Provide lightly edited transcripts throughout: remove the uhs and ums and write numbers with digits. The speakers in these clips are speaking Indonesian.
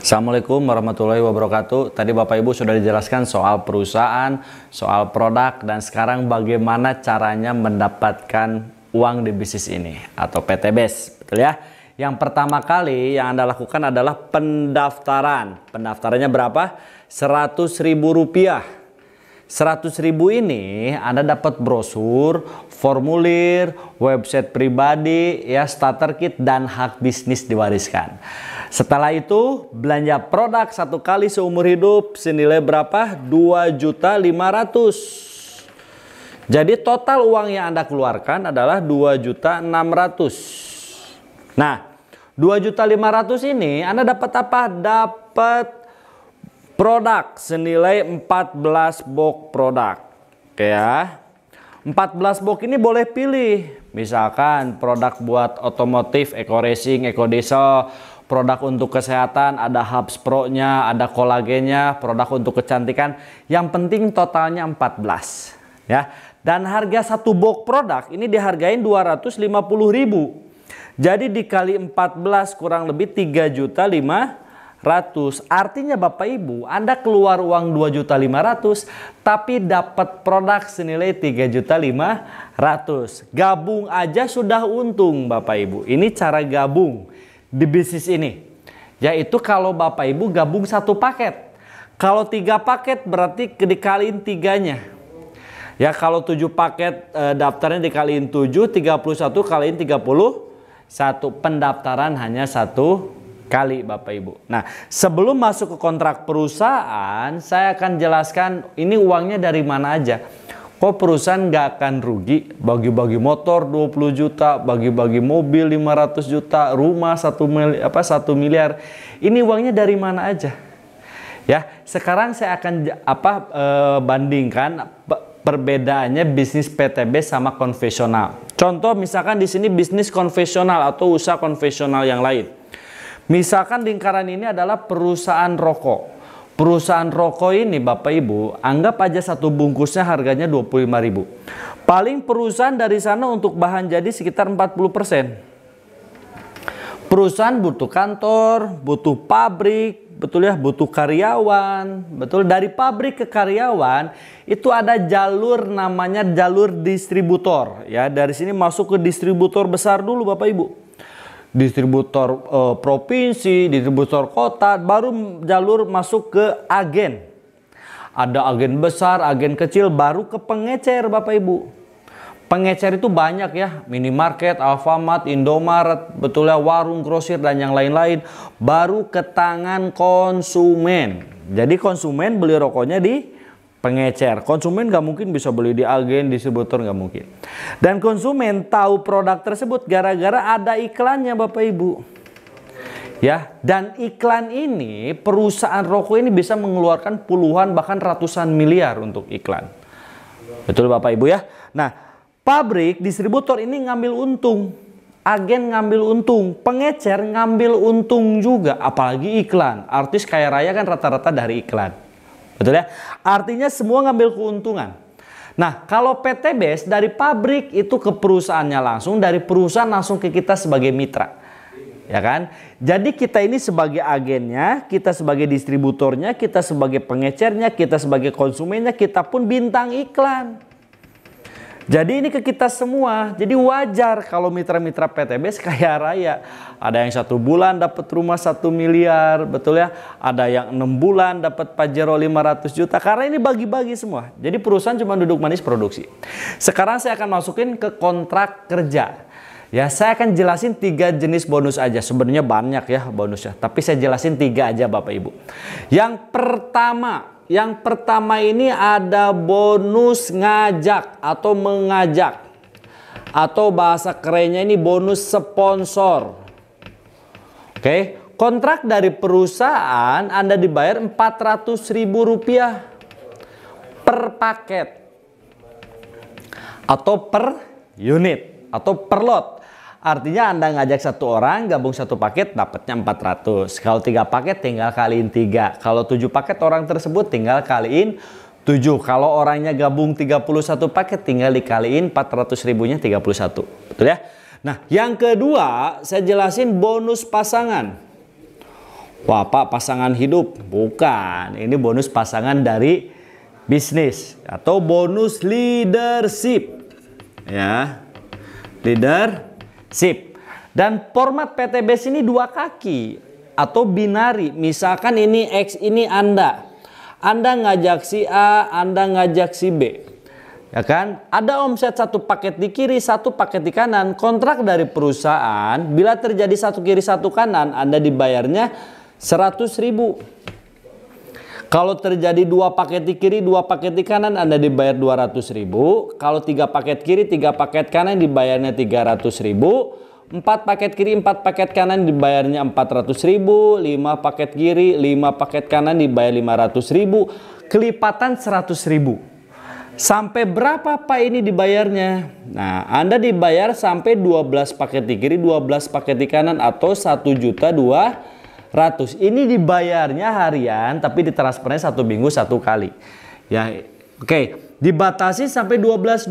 Assalamualaikum warahmatullahi wabarakatuh. Tadi Bapak Ibu sudah dijelaskan soal perusahaan, soal produk, dan sekarang bagaimana caranya mendapatkan uang di bisnis ini atau PTBS, betul ya? Yang pertama kali yang Anda lakukan adalah pendaftaran. Pendaftarannya berapa? Rp100.000. 100.000 ini Anda dapat brosur, formulir, website pribadi, ya, starter kit, dan hak bisnis diwariskan. Setelah itu belanja produk satu kali seumur hidup senilai berapa? 2.500.000. Jadi total uang yang Anda keluarkan adalah 2.600.000. Nah, 2.500.000 ini Anda dapat apa? Dapat produk senilai 14 box produk. Oke ya. 14 box ini boleh pilih. Misalkan produk buat otomotif, eco racing, eco diesel, produk untuk kesehatan, ada Hubs Pro-nya, ada kolagennya, produk untuk kecantikan. Yang penting totalnya 14 ya. Dan harga satu box produk ini dihargain 250.000. Jadi dikali 14 kurang lebih 3.500.000. Artinya Bapak Ibu, Anda keluar uang 2.500.000 tapi dapat produk senilai 3.500.000. Gabung aja sudah untung Bapak Ibu. Ini cara gabung di bisnis ini. Yaitu kalau Bapak Ibu gabung satu paket. Kalau 3 paket berarti dikaliin 3-nya. Ya, kalau 7 paket daftarnya dikaliin 7, 31 kaliin 31. Pendaftaran hanya satu kali Bapak Ibu. Nah, sebelum masuk ke kontrak perusahaan, saya akan jelaskan ini uangnya dari mana aja. Kok perusahaan nggak akan rugi? Bagi-bagi motor 20 juta, bagi-bagi mobil 500 juta, rumah 1 miliar. Ini uangnya dari mana aja? Ya, sekarang saya akan bandingkan perbedaannya bisnis PTB sama konvensional. Contoh misalkan di sini bisnis konvensional atau usaha konvensional yang lain. Misalkan lingkaran ini adalah perusahaan rokok. Perusahaan rokok ini Bapak Ibu, anggap aja satu bungkusnya harganya 25.000. Paling perusahaan dari sana untuk bahan jadi sekitar 40%. Perusahaan butuh kantor, butuh pabrik, betul ya, butuh karyawan, betul. Dari pabrik ke karyawan itu ada jalur namanya jalur distributor, ya. Dari sini masuk ke distributor besar dulu Bapak Ibu. Distributor provinsi, distributor kota, baru jalur masuk ke agen. Ada agen besar, agen kecil, baru ke pengecer Bapak Ibu. Pengecer itu banyak ya, minimarket, Alfamart, Indomaret, betul ya, warung grosir dan yang lain-lain. Baru ke tangan konsumen. Jadi konsumen beli rokoknya di pengecer. Konsumen nggak mungkin bisa beli di agen, distributor, nggak mungkin. Dan konsumen tahu produk tersebut gara-gara ada iklannya Bapak Ibu. Ya, dan iklan ini perusahaan rokok ini bisa mengeluarkan puluhan bahkan ratusan miliar untuk iklan. Betul Bapak Ibu ya. Nah, pabrik, distributor ini ngambil untung, agen ngambil untung, pengecer ngambil untung juga, apalagi iklan. Artis kaya raya kan rata-rata dari iklan. Betul ya? Artinya semua ngambil keuntungan. Nah, kalau PTBS dari pabrik itu ke perusahaannya langsung, dari perusahaan langsung ke kita sebagai mitra. Ya kan? Jadi kita ini sebagai agennya, kita sebagai distributornya, kita sebagai pengecernya, kita sebagai konsumennya, kita pun bintang iklan. Jadi ini ke kita semua. Jadi wajar kalau mitra-mitra PTBS kaya raya. Ada yang 1 bulan dapat rumah 1 miliar, betul ya. Ada yang 6 bulan dapat Pajero 500 juta. Karena ini bagi-bagi semua. Jadi perusahaan cuma duduk manis produksi. Sekarang saya akan masukin ke kontrak kerja. Ya, saya akan jelasin 3 jenis bonus aja. Sebenarnya banyak ya bonusnya. Tapi saya jelasin 3 aja Bapak Ibu. Yang pertama ini ada bonus ngajak atau mengajak. Atau bahasa kerennya ini bonus sponsor. Oke, kontrak dari perusahaan Anda dibayar Rp400.000 per paket. Atau per unit. Atau per lot. Artinya Anda ngajak 1 orang, gabung 1 paket, dapatnya 400. Kalau 3 paket tinggal kaliin 3. Kalau 7 paket orang tersebut tinggal kaliin 7. Kalau orangnya gabung 31 paket tinggal dikaliin 400.000-nya 31. Betul ya? Nah, yang kedua saya jelasin bonus pasangan. Wah, Pak, pasangan hidup. Bukan, ini bonus pasangan dari bisnis atau bonus leadership. Ya, leadership. Dan format PTBS ini dua kaki atau binari. Misalkan ini X, ini Anda. Anda ngajak si A, Anda ngajak si B. Ya kan? Ada omset satu paket di kiri, satu paket di kanan. Kontrak dari perusahaan, bila terjadi satu kiri, satu kanan, Anda dibayarnya 100.000. Kalau terjadi dua paket di kiri, dua paket di kanan, Anda dibayar 200.000. Kalau tiga paket kiri, tiga paket kanan, dibayarnya 300.000. 4 paket kiri, 4 paket kanan, dibayarnya 400.000. 5 paket kiri, 5 paket kanan, dibayar 500.000. Kelipatan 100.000. Sampai berapa Pak ini dibayarnya? Nah, Anda dibayar sampai 12 paket di kiri, 12 paket di kanan, atau 1.200.000. Ini dibayarnya harian, tapi ditransfernya 1 minggu 1 kali. Ya, oke. Dibatasi sampai 12.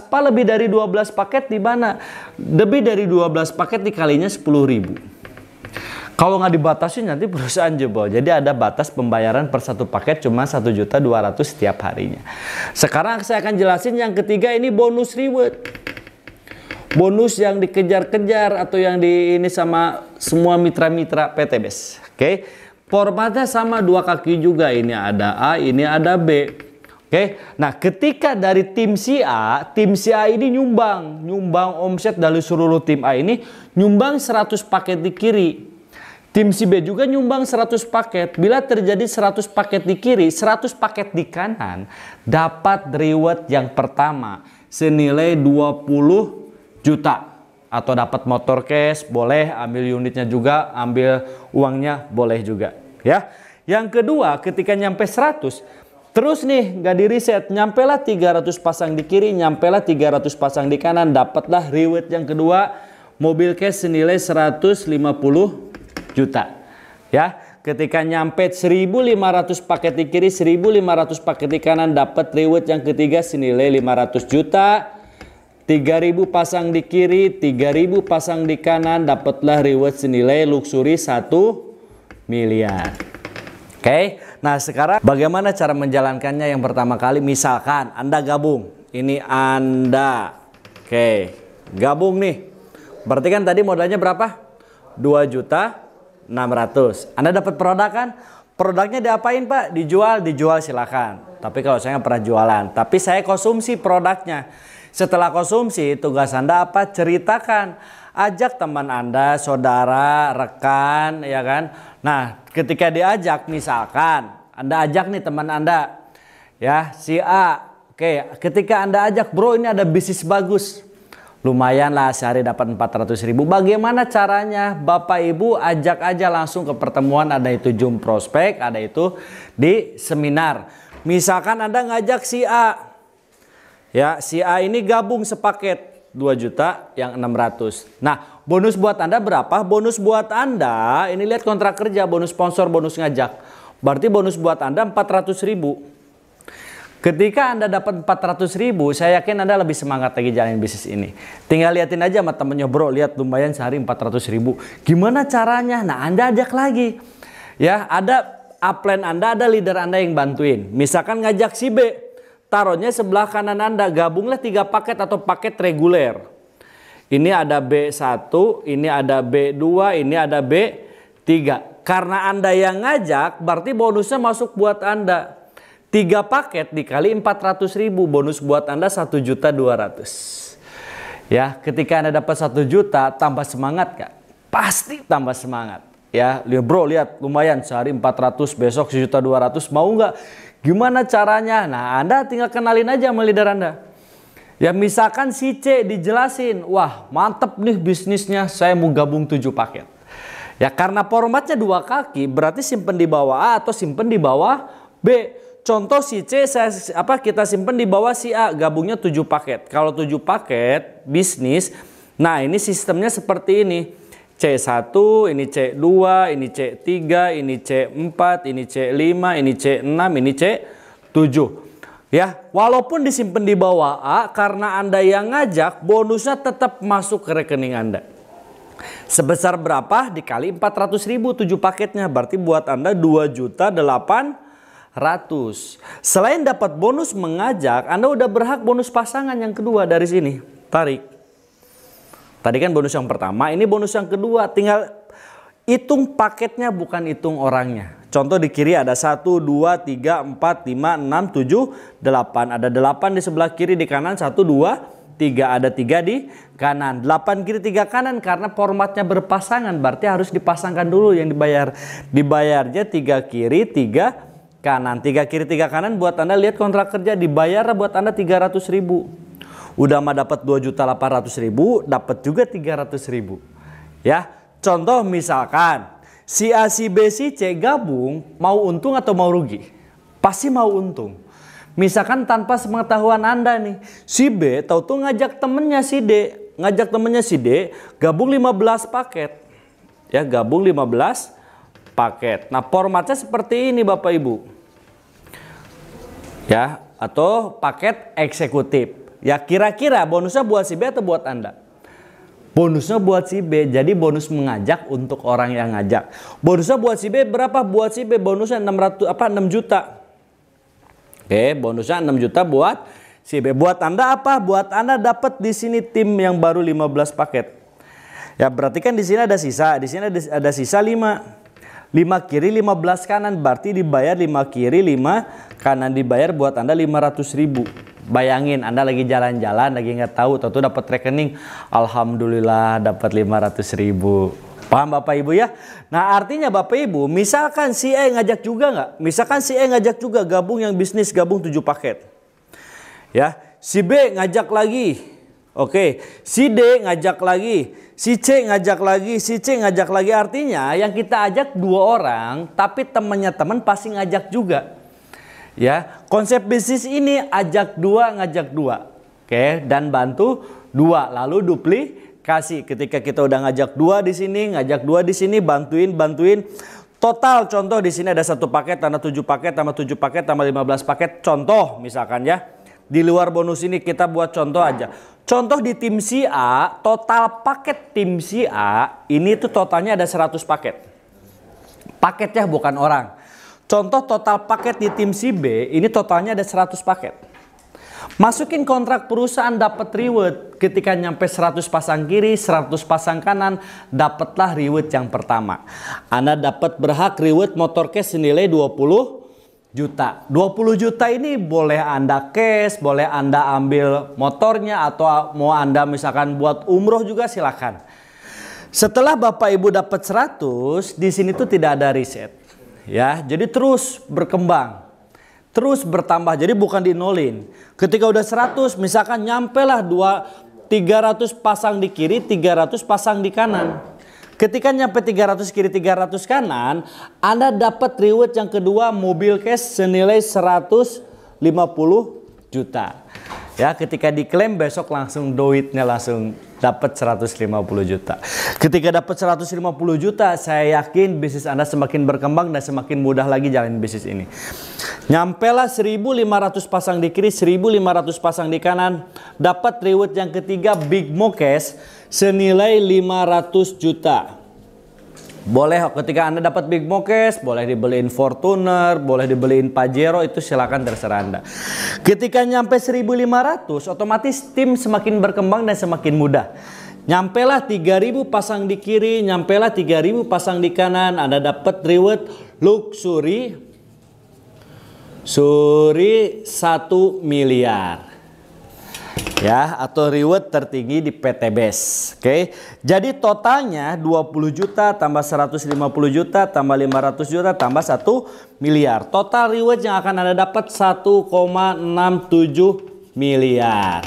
Pak, lebih dari 12 paket di mana? Lebih dari 12 paket dikalinya 10.000. Kalau nggak dibatasi nanti perusahaan jebol. Jadi ada batas pembayaran per satu paket cuma 1.200.000 setiap harinya. Sekarang saya akan jelasin yang ketiga, ini bonus reward. Bonus yang dikejar-kejar atau yang ini sama semua mitra-mitra PTBS. Oke. Formatnya sama, dua kaki juga. Ini ada A, ini ada B. Oke. Nah, ketika dari tim si A ini nyumbang omset dari seluruh tim A ini nyumbang 100 paket di kiri. Tim si B juga nyumbang 100 paket. Bila terjadi 100 paket di kiri, 100 paket di kanan, dapat reward yang pertama senilai 20 juta. Atau dapat motor cash, boleh, ambil unitnya juga, ambil uangnya, boleh juga. Ya. Yang kedua, ketika nyampe 100, terus nih nggak di reset, nyampelah 300 pasang di kiri, nyampelah 300 pasang di kanan, dapatlah reward yang kedua, mobil cash senilai 150 juta. Ya, ketika nyampe 1.500 paket di kiri, 1.500 paket di kanan, dapat reward yang ketiga senilai 500 juta. 3.000 pasang di kiri, 3.000 pasang di kanan, dapatlah reward senilai luxury 1 miliar. Oke. Nah, sekarang bagaimana cara menjalankannya? Yang pertama kali, misalkan Anda gabung. Ini Anda. Oke, gabung nih. Berarti kan tadi modalnya berapa? 2.600.000. Anda dapat produk kan? Produknya diapain Pak? Dijual silakan. Tapi kalau saya nggak pernah jualan. Tapi saya konsumsi produknya. Setelah konsumsi, tugas Anda apa? Ceritakan. Ajak teman Anda, saudara, rekan, ya kan? Nah, ketika diajak, misalkan Anda ajak nih teman Anda, ya, si A. Oke, ketika Anda ajak, bro, ini ada bisnis bagus. Lumayan lah, sehari dapat 400.000. Bagaimana caranya? Bapak Ibu ajak aja langsung ke pertemuan, ada itu Zoom prospek, ada itu di seminar. Misalkan Anda ngajak si A. Ya, si A ini gabung sepaket 2 juta yang 600. Nah, bonus buat Anda berapa? Bonus buat Anda, ini lihat kontrak kerja, bonus sponsor, bonus ngajak. Berarti bonus buat Anda 400.000. Ketika Anda dapat 400.000, saya yakin Anda lebih semangat lagi jalanin bisnis ini. Tinggal liatin aja sama temennya, bro, lihat lumayan sehari 400.000. Gimana caranya? Nah, Anda ajak lagi. Ya, ada upline Anda, ada leader Anda yang bantuin. Misalkan ngajak si B. Taruhnya sebelah kanan Anda, gabunglah 3 paket atau paket reguler. Ini ada B1, ini ada B2, ini ada B3. Karena Anda yang ngajak, berarti bonusnya masuk buat Anda. 3 paket dikali 400.000, bonus buat Anda 1.200.000. Ya, ketika Anda dapat 1 juta, tambah semangat Kak? Pasti tambah semangat. Ya, bro, lihat lumayan sehari 400, besok 1.200.000, mau nggak? Gimana caranya? Nah, Anda tinggal kenalin aja sama leader Anda. Ya, misalkan si C dijelasin, wah mantep nih bisnisnya, saya mau gabung 7 paket. Ya, karena formatnya 2 kaki, berarti simpen di bawah A atau simpen di bawah B. Contoh si C kita simpen di bawah si A, gabungnya 7 paket. Kalau 7 paket bisnis, nah ini sistemnya seperti ini. C1, ini C2, ini C3, ini C4, ini C5, ini C6, ini C7. Ya, walaupun disimpan di bawah A, karena Anda yang ngajak, bonusnya tetap masuk ke rekening Anda. Sebesar berapa? Dikali 400.000 7 paketnya. Berarti buat Anda 2.800.000. Selain dapat bonus mengajak, Anda udah berhak bonus pasangan yang kedua dari sini. Tarik. Tadi kan bonus yang pertama, ini bonus yang kedua. Tinggal hitung paketnya, bukan hitung orangnya. Contoh di kiri ada 1, 2, 3, 4, 5, 6, 7, 8. Ada 8 di sebelah kiri, di kanan 1, 2, 3. Ada 3 di kanan. 8 kiri 3 kanan karena formatnya berpasangan. Berarti harus dipasangkan dulu yang dibayar. Dibayarnya 3 kiri 3 kanan. 3 kiri 3 kanan buat Anda lihat kontrak kerja dibayar buat Anda 300.000. Udah mah dapat 2.800.000, dapat juga 300.000. Ya, contoh misalkan si A, si B, si C gabung, mau untung atau mau rugi? Pasti mau untung. Misalkan tanpa sepengetahuan Anda nih, si B tahu-tahu ngajak temennya si D, gabung 15 paket. Ya, gabung 15 paket. Nah, formatnya seperti ini Bapak Ibu. Ya, atau paket eksekutif. Ya, kira-kira bonusnya buat si B atau buat Anda? Bonusnya buat si B, jadi bonus mengajak untuk orang yang ngajak. Bonusnya buat si B berapa? Buat si B bonusnya 6 juta. Oke, bonusnya 6 juta buat si B. Buat Anda apa? Buat Anda dapat di sini tim yang baru 15 paket. Ya, berarti kan di sini ada sisa, di sini ada sisa 5. 5 kiri 15 kanan, berarti dibayar 5 kiri 5 kanan, dibayar buat Anda 500.000. Bayangin Anda lagi jalan-jalan, lagi nggak tahu, tahu dapat rekening, alhamdulillah dapat 500.000. Paham Bapak Ibu ya? Nah, artinya Bapak Ibu, misalkan si E ngajak juga nggak? Misalkan si E ngajak juga gabung yang bisnis, gabung 7 paket. Ya, si B ngajak lagi. Oke, si D ngajak lagi, si C ngajak lagi, si C ngajak lagi. Artinya yang kita ajak 2 orang, tapi temannya teman pasti ngajak juga. Ya, konsep bisnis ini ajak 2 ngajak 2. Oke, dan bantu 2 lalu duplikasi. Ketika kita udah ngajak 2 di sini, ngajak 2 di sini, bantuin. Total contoh di sini ada 1 paket tambah 7 paket tambah 7 paket tambah 15 paket. Contoh misalkan ya. Di luar bonus ini kita buat contoh aja. Contoh di tim si A, total paket tim si A ini tuh totalnya ada 100 paket. Paketnya bukan orang. Contoh total paket di tim si B, ini totalnya ada 100 paket. Masukin kontrak perusahaan dapat reward. Ketika nyampe 100 pasang kiri, 100 pasang kanan, dapatlah reward yang pertama. Anda dapat berhak reward motor cash senilai 20 juta. 20 juta ini boleh Anda cash, boleh Anda ambil motornya, atau mau Anda misalkan buat umroh juga silakan. Setelah Bapak Ibu dapat 100, di sini tuh tidak ada riset. Ya, jadi terus berkembang, terus bertambah, jadi bukan dinolin. Ketika udah 100, misalkan nyampe lah 300 pasang di kiri, 300 pasang di kanan. Ketika nyampe 300 kiri, 300 kanan, Anda dapat reward yang kedua, mobil cash senilai 150 juta. Ya, ketika diklaim besok langsung duitnya langsung dapat 150 juta. Ketika dapat 150 juta, saya yakin bisnis Anda semakin berkembang dan semakin mudah lagi jalan bisnis ini. Nyampelah 1.500 pasang di kiri, 1.500 pasang di kanan, dapat reward yang ketiga, Big Mo Cash senilai 500 juta. Boleh ketika Anda dapat Big Mo Cash, boleh dibeliin Fortuner, boleh dibeliin Pajero, itu silakan terserah Anda. Ketika nyampe 1.500, otomatis tim semakin berkembang dan semakin mudah. Nyampelah 3.000 pasang di kiri, nyampelah 3.000 pasang di kanan, Anda dapat reward luxury 1 miliar. Ya, atau reward tertinggi di PT BES. Oke. Jadi totalnya 20 juta tambah 150 juta tambah 500 juta tambah 1 miliar. Total reward yang akan Anda dapat 1,67 miliar.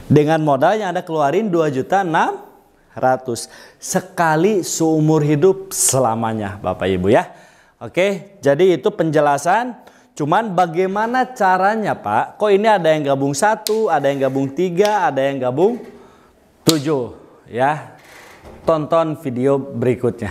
Dengan modal yang Anda keluarin 2.600.000 sekali seumur hidup selamanya, Bapak Ibu ya. Oke, jadi itu penjelasan. Cuman bagaimana caranya Pak? Kok ini ada yang gabung 1, ada yang gabung 3, ada yang gabung 7 ya. Tonton video berikutnya.